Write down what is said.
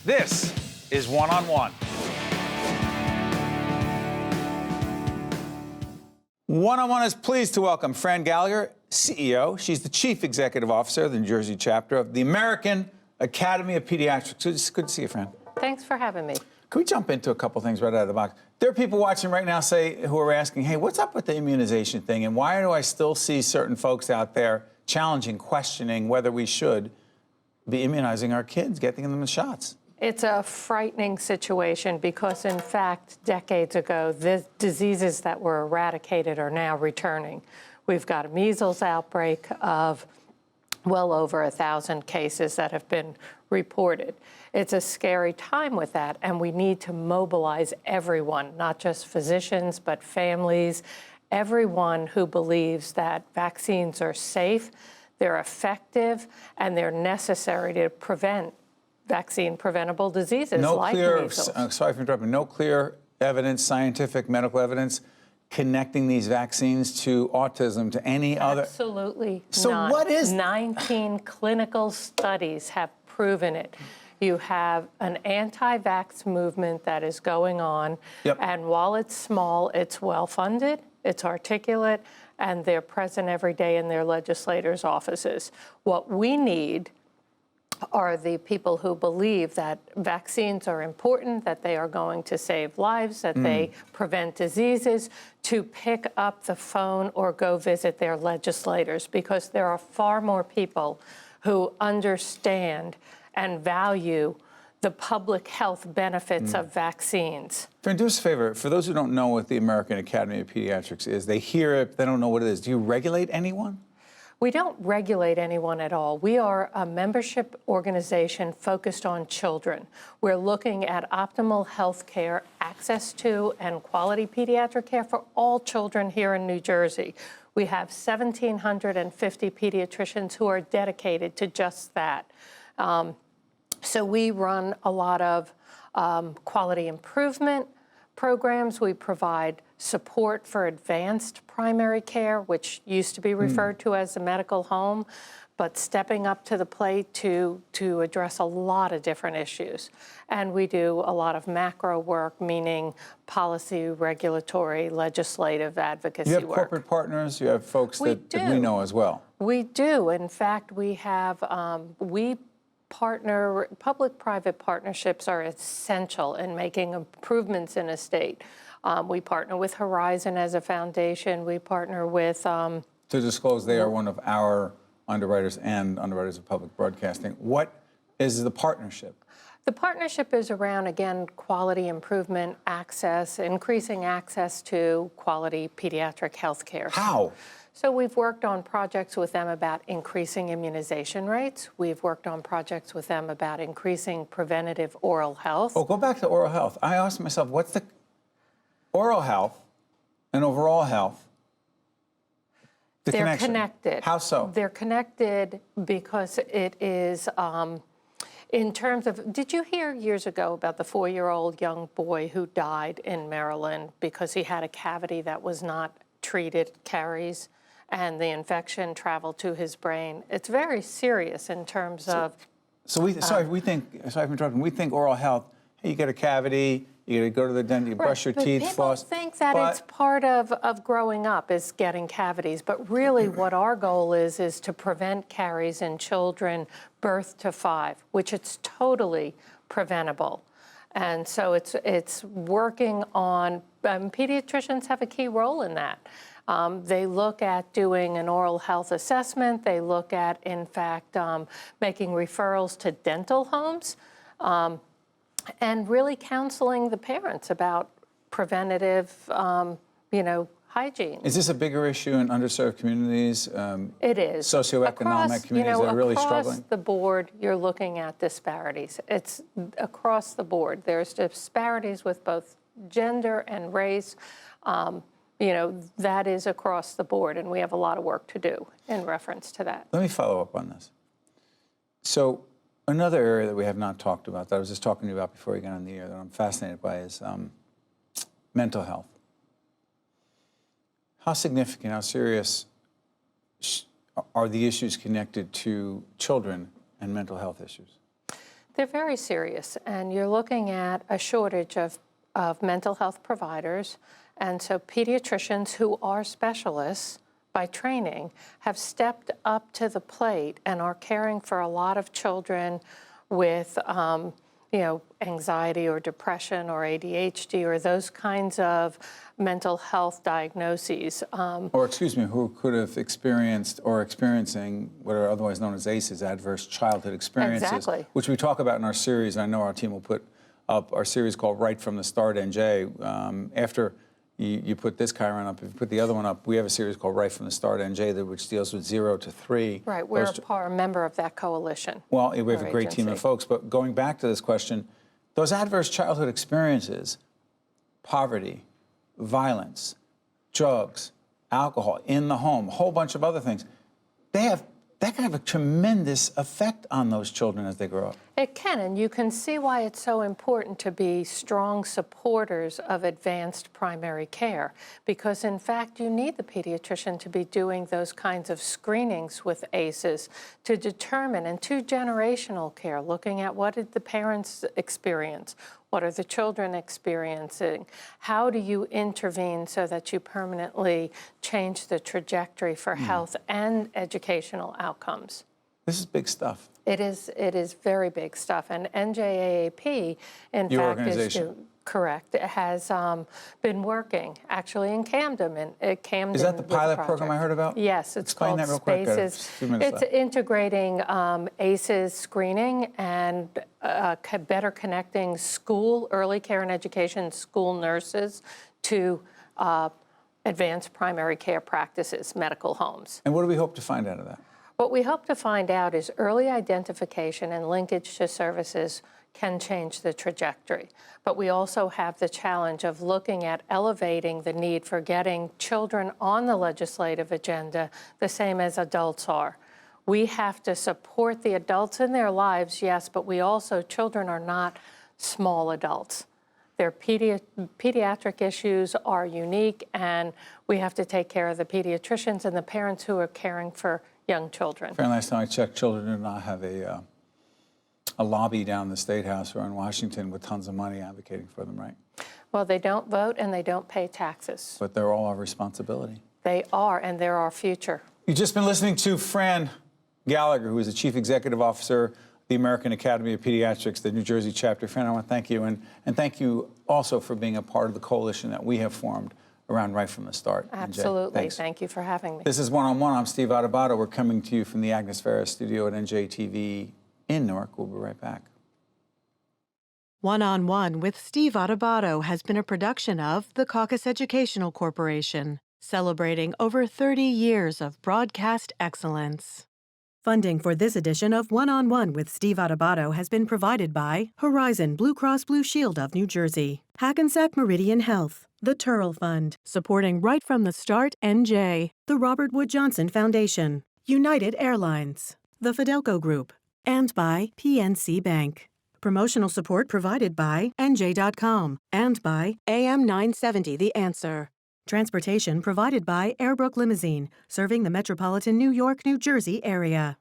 This is One on One. One on One is pleased to welcome Fran Gallagher, CEO. She's the Chief Executive Officer of the New Jersey chapter of the American Academy of Pediatrics. It's good to see you, Fran. Thanks for having me. Can we jump into a couple things right out of the box? There are people watching right now who are asking, hey, what's up with the immunization thing? And why do I still see certain folks out there challenging, questioning whether we should be immunizing our kids, getting them the shots? It's a frightening situation because, in fact, decades ago, the diseases that were eradicated are now returning. We've got a measles outbreak of well over 1,000 cases that have been reported. It's a scary time with that, and we need to mobilize everyone, not just physicians, but families, everyone who believes that vaccines are safe, they're effective, and they're necessary to prevent vaccine-preventable diseases like measles. Sorry for interrupting. No clear evidence, scientific, medical evidence, connecting these vaccines to autism, to any other? Absolutely So none. what is... 19 clinical studies have proven it. You have an anti-vax movement that is going on, and while it's small, it's well-funded, it's articulate, and they're present every day in their legislators' offices. What we need are the people who believe that vaccines are important, that they are going to save lives, that they prevent diseases, to pick up the phone or go visit their legislators, because there are far more people who understand and value the public health benefits of vaccines. Fran, do us a favor. For those who don't know what the American Academy of Pediatrics is, they hear it, they don't know what it is. Do you regulate anyone? We don't regulate anyone at all. We are a membership organization focused on children. We're looking at optimal health care, access to and quality pediatric care for all children here in New Jersey. We have 1,750 pediatricians who are dedicated to just that. So we run a lot of quality improvement programs. We provide support for advanced primary care, which used to be referred to as the medical home, but stepping up to the plate to address a lot of different issues. And we do a lot of macro work, meaning policy, regulatory, legislative advocacy work. You have corporate partners, you have folks that we know as well. We do. In fact, we have, public-private partnerships are essential in making improvements in a state. We partner with Horizon as a foundation. We partner with... To disclose, they are one of our underwriters and underwriters of public broadcasting. What is the partnership? The partnership is around, again, quality improvement, access, increasing access to quality pediatric health care. How? So we've worked on projects with them about increasing immunization rates. We've worked on projects with them about increasing preventative oral health. Oh, go back to oral health. I asked myself, what's the oral health and overall health? They're connected. How so? They're connected because it is, in terms of, did you hear years ago about the 4-year-old young boy who died in Maryland because he had a cavity that was not treated, caries, and the infection traveled to his brain? It's very serious in terms of... So we think oral health, hey, you get a cavity, you gotta go to the dentist, you brush your teeth, floss. People think that it's part of growing up is getting cavities, but really what our goal is to prevent caries in children birth to 5, which it's totally preventable. And so it's working on, pediatricians have a key role in that. They look at doing an oral health assessment. They look at, in fact, making referrals to dental homes, and really counseling the parents about preventative, hygiene. Is this a bigger issue in underserved communities? It is. Socioeconomic communities that are really struggling? Across the board, you're looking at disparities. It's across the board. There's disparities with both gender and race. That is across the board, and we have a lot of work to do in reference to that. Let me follow up on this. So another area that we have not talked about, that I was just talking to you about before we got on the air, that I'm fascinated by is mental health. How significant, how serious are the issues connected to children and mental health issues? They're very serious, and you're looking at a shortage of mental health providers. And so pediatricians who are specialists by training have stepped up to the plate and are caring for a lot of children with anxiety or depression or ADHD or those kinds of mental health diagnoses. Who could have experienced or experiencing what are otherwise known as ACEs, adverse childhood experiences, Exactly. which we talk about in our series. I know our team will put up our series called Right from the Start, NJ. After you put this Chiron up, if you put the other one up, we have a series called Right from the Start, NJ, which deals with 0 to 3. Right, we're a member of that coalition. Well, we have a great agency. team of folks, but going back to this question, those adverse childhood experiences, poverty, violence, drugs, alcohol in the home, a whole bunch of other things, that can have a tremendous effect on those children as they grow up. It can, and you can see why it's so important to be strong supporters of advanced primary care, because in fact you need the pediatrician to be doing those kinds of screenings with ACEs to determine, and two-generational care, looking at what did the parents experience, what are the children experiencing, how do you intervene so that you permanently change the trajectory for health and educational outcomes. This is big stuff. It is very big stuff, and NJAAP, in Your fact, organization. Correct. It has been working actually in Camden. Camden Is that the with pilot project. program I heard about? Yes, it's Explain called that real quick. Spaces. A few minutes It's left. integrating ACEs screening and better connecting school, early care and education, school nurses to advanced primary care practices, medical homes. And what do we hope to find out of that? What we hope to find out is early identification and linkage to services can change the trajectory. But we also have the challenge of looking at elevating the need for getting children on the legislative agenda the same as adults are. We have to support the adults in their lives, yes, but children are not small adults. Their pediatric issues are unique, and we have to take care of the pediatricians and the parents who are caring for young children. Fran, last time I checked, children do not have a lobby down in the State House or in Washington with tons of money advocating for them, right? Well, they don't vote and they don't pay taxes. But they're all our responsibility. They are, and they're our future. You've just been listening to Fran Gallagher, who is the Chief Executive Officer of the American Academy of Pediatrics, the New Jersey chapter. Fran, I want to thank you, and thank you also for being a part of the coalition that we have formed around Right from the Start. Absolutely. Thank you for having me. This is One-on-One. I'm Steve Adubato. We're coming to you from the Agnes Ferris studio at NJTV in Newark. We'll be right back. One-on-One with Steve Adubato has been a production of the Caucus Educational Corporation, celebrating over 30 years of broadcast excellence. Funding for this edition of One-on-One with Steve Adubato has been provided by Horizon Blue Cross Blue Shield of New Jersey, Hackensack Meridian Health, the Turl Fund, supporting Right from the Start NJ, the Robert Wood Johnson Foundation, United Airlines, the Fidelco Group, and by PNC Bank. Promotional support provided by NJ.com and by AM 970 The Answer. Transportation provided by Airbrook Limousine, serving the metropolitan New York, New Jersey area.